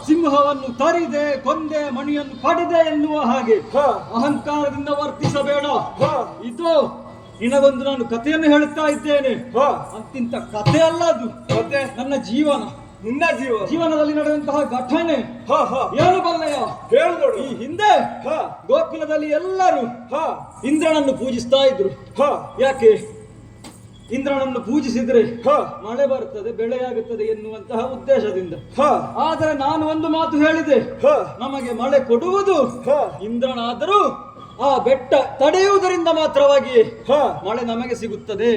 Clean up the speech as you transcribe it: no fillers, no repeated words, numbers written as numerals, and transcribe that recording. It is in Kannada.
ಸಿಂಹವನ್ನು ತರಿದೆ ಕೊಂದೆ ಮಣಿಯನ್ನು ಪಡೆದೆ ಎನ್ನುವ ಹಾಗೆ ಅಹಂಕಾರದಿಂದ ವರ್ತಿಸಬೇಡ. ಇದು ನಿನಗೊಂದು ನಾನು ಕಥೆಯನ್ನು ಹೇಳುತ್ತಾ ಇದ್ದೇನೆ. ಅಂತಿಂತ ಕಥೆ ಅಲ್ಲ ಅದು, ನನ್ನ ಜೀವನ. ನಿನ್ನ ಜೀವನದಲ್ಲಿ ನಡೆದಂತಹ ಘಟನೆ ಏನು ಬಲ್ಲಯ್ಯ? ಈ ಹಿಂದೆ ಗೋಕುಲದಲ್ಲಿ ಎಲ್ಲರೂ ಇಂದ್ರನನ್ನು ಪೂಜಿಸ್ತಾ ಇದ್ರು. ಯಾಕೆ? ಇಂದ್ರನನ್ನು ಪೂಜಿಸಿದ್ರೆ ಮಳೆ ಬರುತ್ತದೆ, ಬೆಳೆಯಾಗುತ್ತದೆ ಎನ್ನುವಂತಹ ಉದ್ದೇಶದಿಂದ. ಆದರೆ ನಾನು ಒಂದು ಮಾತು ಹೇಳಿದೆ, ನಮಗೆ ಮಳೆ ಕೊಡುವುದು ಇಂದ್ರನಾದರೂ ಆ ಬೆಟ್ಟ ತಡೆಯುವುದರಿಂದ ಮಾತ್ರವಾಗಿ ಮಳೆ ನಮಗೆ ಸಿಗುತ್ತದೆ.